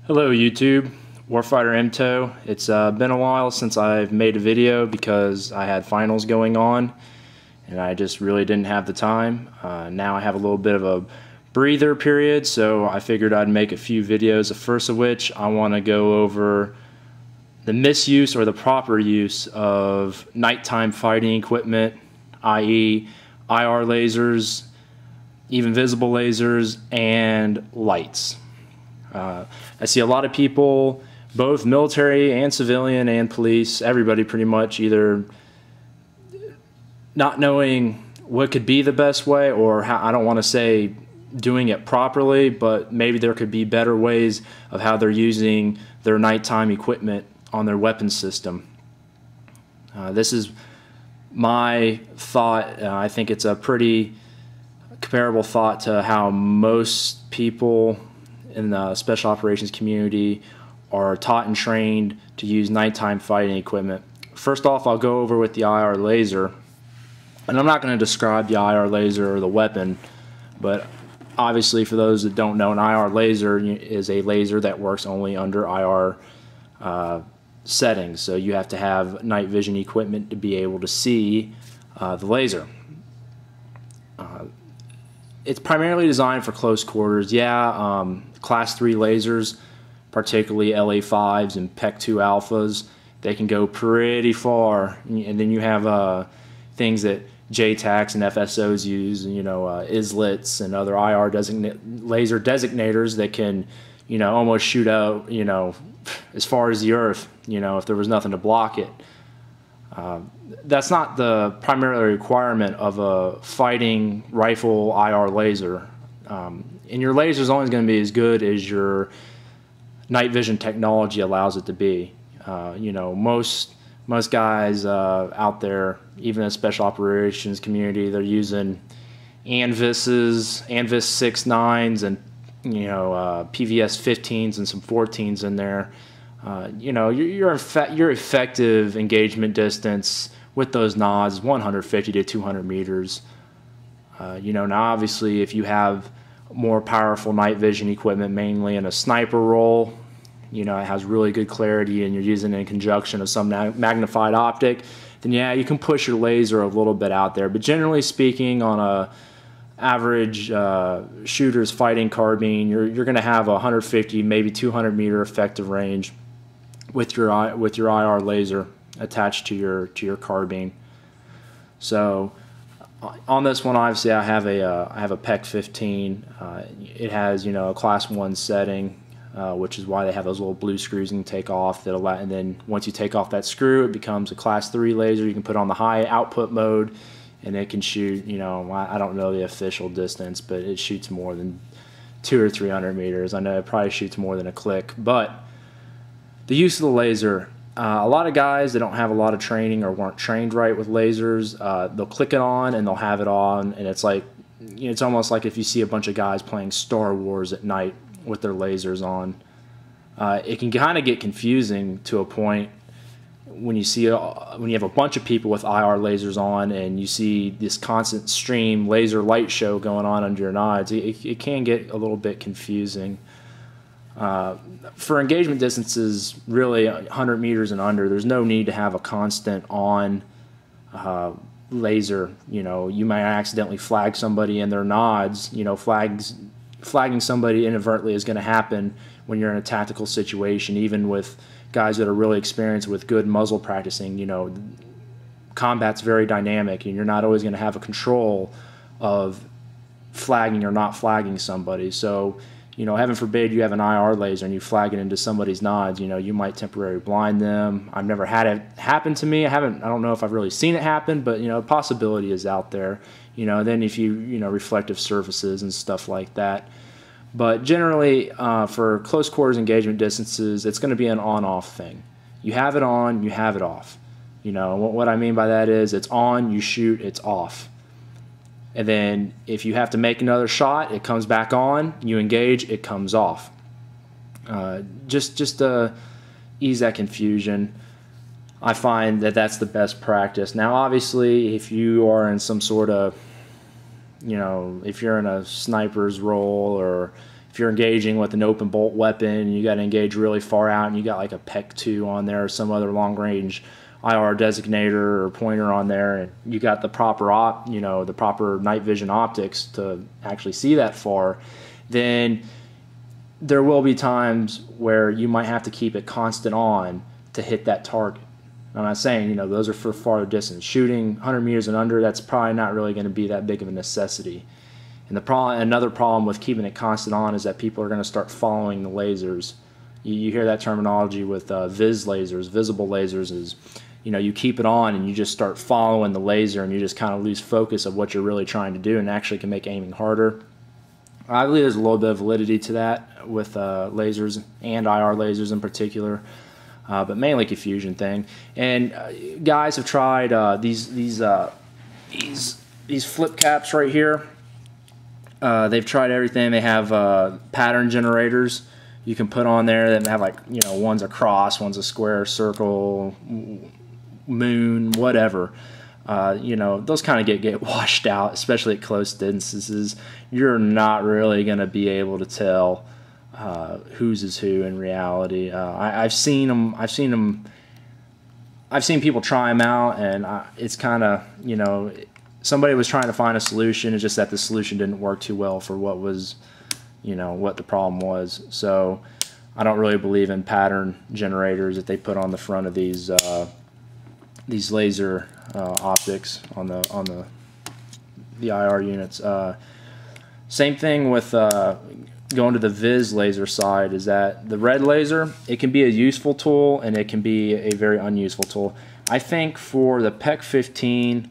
Hello YouTube, Warfighter MTO. It's been a while since I've made a video because I had finals going on and I just really didn't have the time. Now I have a little bit of a breather period, so I figured I'd make a few videos, the first of which I want to go over the misuse or the proper use of nighttime fighting equipment, i.e. IR lasers, even visible lasers, and lights. I see a lot of people, both military and civilian and police, everybody pretty much, either not knowing what could be the best way, or how, I don't want to say doing it properly, but maybe there could be better ways of how they're using their nighttime equipment on their weapon system. This is my thought. I think it's a pretty comparable thought to how most people in the special operations community are taught and trained to use nighttime fighting equipment. First off, I'll go over with the IR laser, and I'm not going to describe the IR laser or the weapon, but obviously for those that don't know, an IR laser is a laser that works only under IR settings, so you have to have night vision equipment to be able to see the laser. It's primarily designed for close quarters. Class 3 lasers, particularly LA5s and PEC-2 alphas, they can go pretty far. And then you have things that JTACs and FSOs use, ISLITs and other IR laser designators that can, almost shoot out, as far as the earth, if there was nothing to block it. That's not the primary requirement of a fighting rifle IR laser. And your laser is always going to be as good as your night vision technology allows it to be. Most guys out there, even in the special operations community, they're using ANVISs, ANVIS 6.9s, and PVS 15s and some 14s in there. Your effective engagement distance with those nods is 150 to 200 meters. Now obviously if you have more powerful night vision equipment, mainly in a sniper role, it has really good clarity and you're using it in conjunction of some magnified optic, then yeah, you can push your laser a little bit out there. But generally speaking, on a average shooter's fighting carbine, you're going to have a 150, maybe 200 meter effective range with your IR laser attached to your carbine. So on this one, obviously, I have a PEC 15. It has a class 1 setting, which is why they have those little blue screws you can take off. And then once you take off that screw, it becomes a class 3 laser. You can put on the high output mode, and it can shoot. I don't know the official distance, but it shoots more than 200 or 300 meters. I know it probably shoots more than a click. But the use of the laser. A lot of guys that don't have a lot of training or weren't trained right with lasers, they'll click it on and they'll have it on, and it's like, it's almost like if you see a bunch of guys playing Star Wars at night with their lasers on. It can kind of get confusing to a point when you have a bunch of people with IR lasers on and you see this constant stream laser light show going on under your nods. It can get a little bit confusing. For engagement distances, really 100 meters and under, there's no need to have a constant on laser. You might accidentally flag somebody in their nods. Flagging somebody inadvertently is going to happen when you're in a tactical situation, even with guys that are really experienced with good muzzle practicing. Combat's very dynamic, and you're not always going to have a control of flagging or not flagging somebody. So heaven forbid you have an IR laser and you flag it into somebody's nods, you might temporarily blind them. I've never had it happen to me. I don't know if I've really seen it happen, but a possibility is out there. Then if reflective surfaces and stuff like that. But generally, for close quarters engagement distances, it's going to be an on-off thing. You have it on, you have it off. What I mean by that is it's on, you shoot, it's off. And then if you have to make another shot, it comes back on, you engage, it comes off. Just to ease that confusion, I find that that's the best practice. Now obviously if you are in some sort of, if you're in a sniper's role, or if if you're engaging with an open bolt weapon, you got to engage really far out, and you got like a PEC 2 on there or some other long range IR designator or pointer on there, and you got the proper the proper night vision optics to actually see that far, then there will be times where you might have to keep it constant on to hit that target. I'm not saying, those are for farther distance. Shooting 100 meters and under, that's probably not really going to be that big of a necessity. And another problem with keeping it constant on is that people are going to start following the lasers. You hear that terminology with vis lasers, visible lasers is, you keep it on and you just start following the laser and you just kind of lose focus of what you're really trying to do, and actually can make aiming harder. I believe there's a little bit of validity to that with lasers and IR lasers in particular. But mainly confusion thing. And guys have tried these flip caps right here. They've tried everything. They have pattern generators you can put on there that have, like, one's a cross, one's a square, circle, moon, whatever. Those kind of get washed out, especially at close distances. You're not really going to be able to tell whose is who in reality. I've seen them. I've seen people try them out, and it's kind of, somebody was trying to find a solution. It's just that the solution didn't work too well for what was, what the problem was. So I don't really believe in pattern generators that they put on the front of these laser optics on the IR units. Same thing with going to the vis laser side, is that the red laser, it can be a useful tool and it can be a very unuseful tool. I think for the PEC 15,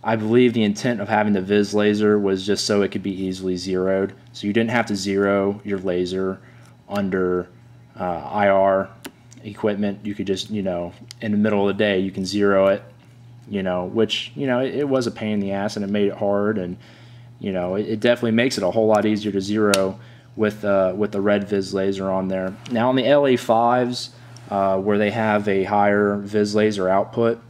I believe the intent of having the vis laser was just so it could be easily zeroed. So you didn't have to zero your laser under IR equipment. You could just, in the middle of the day, you can zero it, which, it was a pain in the ass and it made it hard, and, it definitely makes it a whole lot easier to zero with the red vis laser on there. Now on the LA5s, where they have a higher vis laser output,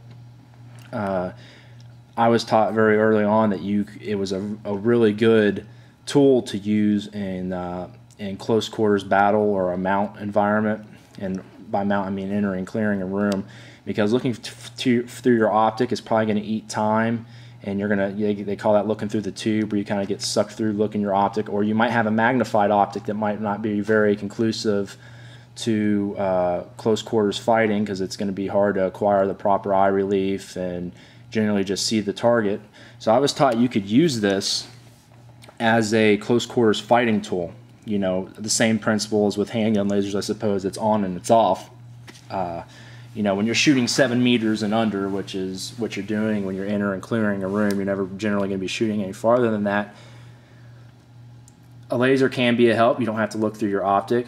I was taught very early on that it was a really good tool to use in close quarters battle or a mount environment. And by mount, I mean entering and clearing a room, because looking through your optic is probably going to eat time, and they call that looking through the tube, where you kind of get sucked through looking your optic, or you might have a magnified optic that might not be very conclusive to close quarters fighting, because it's going to be hard to acquire the proper eye relief and generally just see the target. So I was taught you could use this as a close quarters fighting tool. The same principle as with handgun lasers, I suppose. It's on and it's off. When you're shooting 7 meters and under, which is what you're doing when you're entering and clearing a room, you're never generally going to be shooting any farther than that. A laser can be a help. You don't have to look through your optic.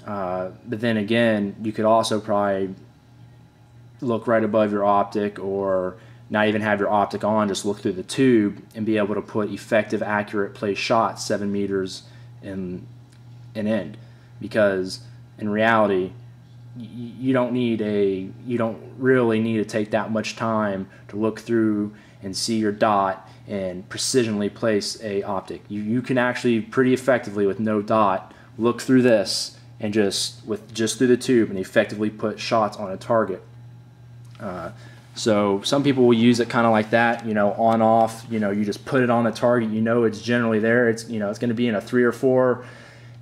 But then again, you could also probably look right above your optic, or not even have your optic on, just look through the tube and be able to put effective, accurate place shots 7 meters in end. Because in reality, you don't really need to take that much time to look through and see your dot and precisionally place a optic. You can actually pretty effectively, with no dot, look through this and just through the tube and effectively put shots on a target. So some people will use it kind of like that, on off. You just put it on a target. It's generally there. It's it's going to be in a 3 or 4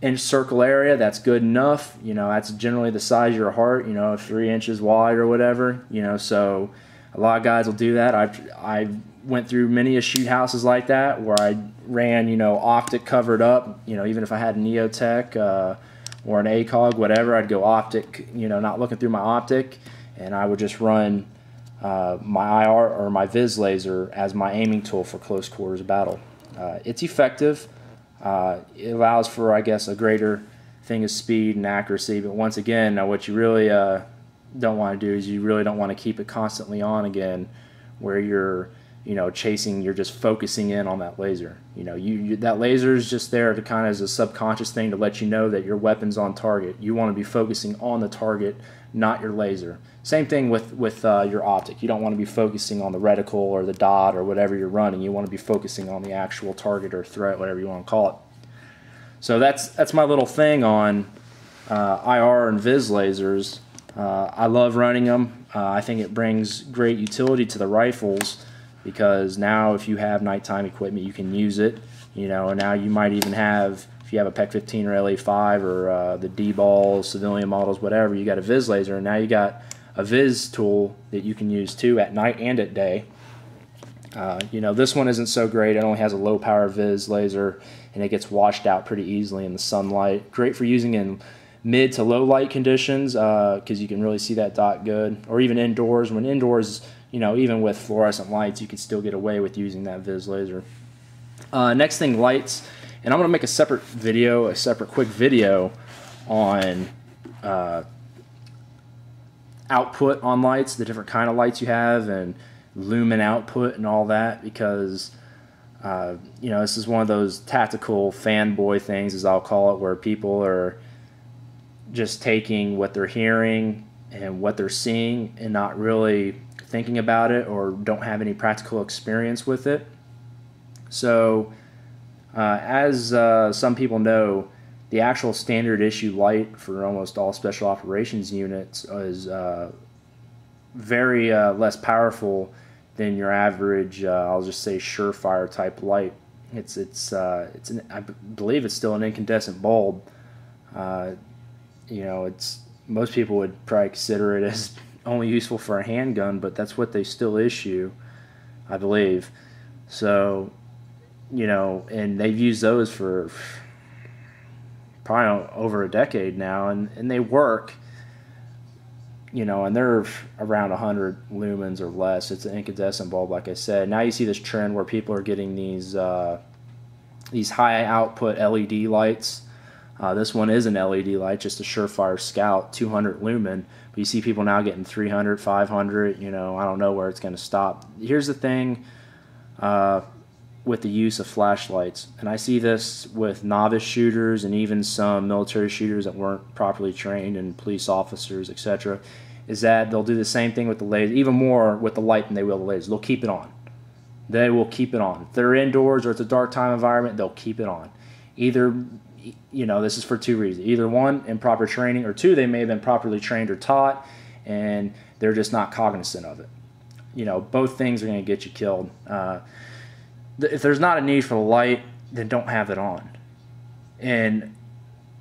inch circle area. That's good enough. That's generally the size of your heart. 3 inches wide or whatever. So a lot of guys will do that. I went through many shoot houses like that where I ran optic covered up. Even if I had a Neotech or an ACOG, whatever, I'd go optic. Not looking through my optic, and I would just run my IR or my vis laser as my aiming tool for close quarters battle. It's effective. It allows for, I guess, a greater thing of speed and accuracy. But once again, now what you really don't want to do is you really don't want to keep it constantly on again, where you're chasing, you're just focusing in on that laser. That laser is just there to kind of as a subconscious thing to let you know that your weapon's on target. You want to be focusing on the target, not your laser. Same thing with your optic. You don't want to be focusing on the reticle or the dot or whatever you're running. You want to be focusing on the actual target or threat, whatever you want to call it. So that's my little thing on IR and vis lasers. I love running them. I think it brings great utility to the rifles, because now if you have nighttime equipment, you can use it. You know, and now you might even have, if you have a PEC 15 or LA5 or the D-balls, civilian models, whatever, you got a vis laser, and now you got a vis tool that you can use too at night and at day. You know, this one isn't so great. It only has a low power vis laser, and it gets washed out pretty easily in the sunlight. Great for using in mid to low light conditions, because you can really see that dot good, or even indoors. When indoors, you know, even with fluorescent lights, you can still get away with using that vis laser. Next thing, lights, and I'm going to make a separate quick video on output on lights, the different kind of lights you have, and lumen output and all that, because you know, this is one of those tactical fanboy things, as I'll call it, where people are just taking what they're hearing and what they're seeing and not really thinking about it, or don't have any practical experience with it. So as some people know, the actual standard issue light for almost all special operations units is very less powerful than your average, I'll just say, surefire type light. I believe it's still an incandescent bulb. You know, most people would probably consider it as only useful for a handgun, but that's what they still issue, I believe. So, you know, and they've used those for probably over a decade now, and they work. You know, and they're around 100 lumens or less. It's an incandescent bulb, like I said. Now you see this trend where people are getting these high output LED lights. This one is an LED light, just a Surefire Scout, 200 lumen. But you see people now getting 300, 500. You know, I don't know where it's going to stop. Here's the thing with the use of flashlights, and I see this with novice shooters and even some military shooters that weren't properly trained, and police officers, etc., is that they'll do the same thing with the laser, even more with the light than they will the laser. They'll keep it on. They will keep it on. If they're indoors or it's a dark time environment, they'll keep it on. Either, you know, this is for two reasons. Either one, improper training, or two, they may have been properly trained or taught, and they're just not cognizant of it. You know, both things are going to get you killed. If there's not a need for the light, then don't have it on. And,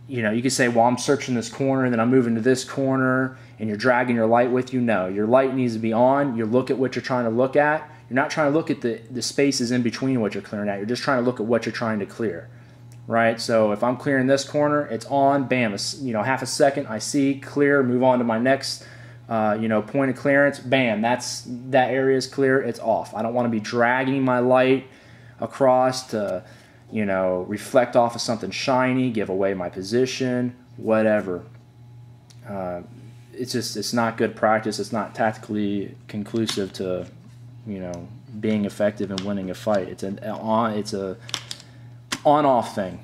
you know, you could say, well, I'm searching this corner, and then I'm moving to this corner, and you're dragging your light with you. No, your light needs to be on. You look at what you're trying to look at. You're not trying to look at the spaces in between what you're clearing out. You're just trying to look at what you're trying to clear, right? So if I'm clearing this corner, it's on, bam, you know, half a second, I see, clear, move on to my next you know, point of clearance, bam, that area is clear, it's off. I don't want to be dragging my light across to, you know, reflect off of something shiny, give away my position, whatever. It's not good practice. It's not tactically conclusive to, you know, being effective and winning a fight. It's a on-off thing,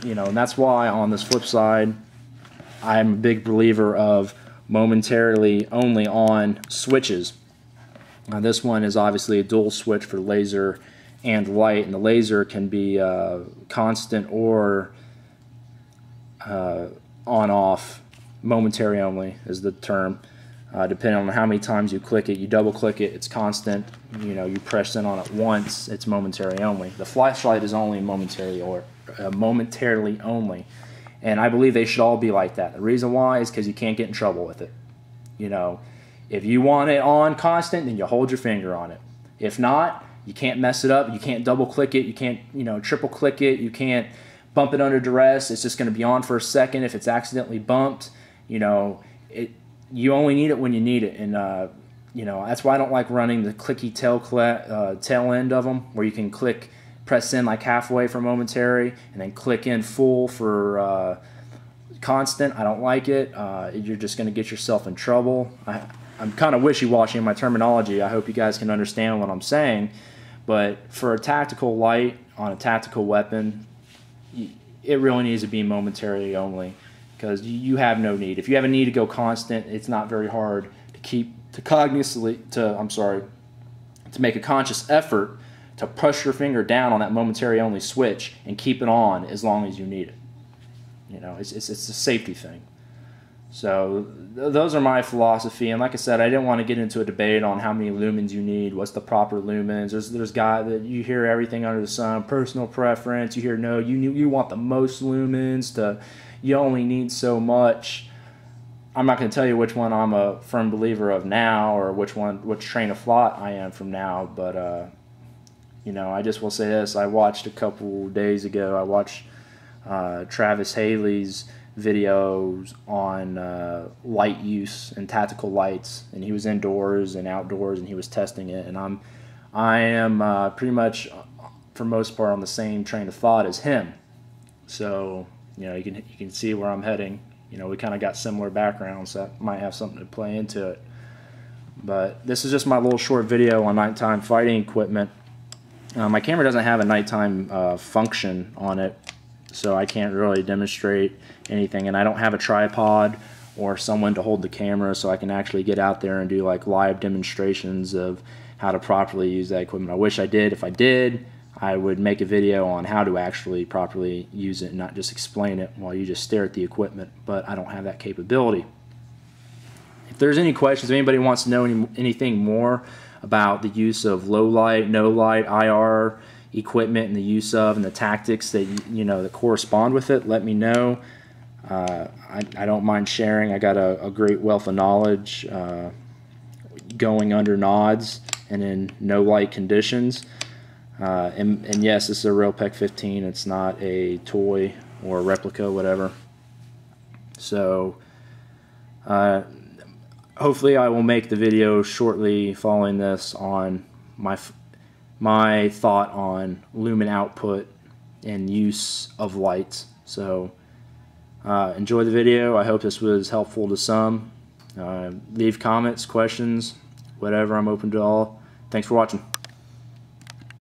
you know, and that's why on this flip side, I'm a big believer of momentarily only on switches. Now this one is obviously a dual switch for laser and light, and the laser can be constant or on-off. Momentary only is the term, depending on how many times you click it. You double click it, it's constant. You know, you press in on it once, it's momentary only. The flashlight is only momentarily only, and I believe they should all be like that. The reason why is because you can't get in trouble with it. You know, if you want it on constant, then you hold your finger on it. If not, you can't mess it up. You can't double click it. You can't, you know, triple click it. You can't bump it under duress. It's just going to be on for a second. If it's accidentally bumped, you know, you only need it when you need it. And you know, that's why I don't like running the clicky tail end of them, where you can press in like halfway for momentary and then click in full for constant. I don't like it. You're just going to get yourself in trouble. I'm kind of wishy-washy in my terminology. I hope you guys can understand what I'm saying. But for a tactical light on a tactical weapon, it really needs to be momentary only, because you have no need. If you have a need to go constant, it's not very hard to make a conscious effort to push your finger down on that momentary only switch and keep it on as long as you need it. You know, it's a safety thing. So those are my philosophy, and like I said, I didn't want to get into a debate on how many lumens you need, what's the proper lumens. There's guys that you hear everything under the sun, personal preference. You hear no, you want the most lumens, you only need so much. I'm not going to tell you which one I'm a firm believer of now, or which train of thought I am from now, but you know, I just will say this: I watched a couple days ago. I watched Travis Haley's videos on light use and tactical lights, and he was indoors and outdoors and he was testing it, and I am pretty much for most part on the same train of thought as him. So you know, you can see where I'm heading. You know, we kind of got similar backgrounds, so that might have something to play into it. But this is just my little short video on nighttime fighting equipment. My camera doesn't have a nighttime function on it, so I can't really demonstrate anything, and I don't have a tripod or someone to hold the camera so I can actually get out there and do like live demonstrations of how to properly use that equipment. I wish I did. If I did, I would make a video on how to actually properly use it and not just explain it while you just stare at the equipment, but I don't have that capability. If there's any questions, if anybody wants to know anything more about the use of low light, no light, IR equipment and the use of and the tactics that you know that correspond with it, let me know. I don't mind sharing. I got a great wealth of knowledge going under nods and in no light conditions. And yes, this is a real PEC 15. It's not a toy or a replica, whatever. So hopefully I will make the video shortly following this on my thought on lumen output and use of lights. So enjoy the video. I hope this was helpful to some. Leave comments, questions, whatever. I'm open to all. Thanks for watching.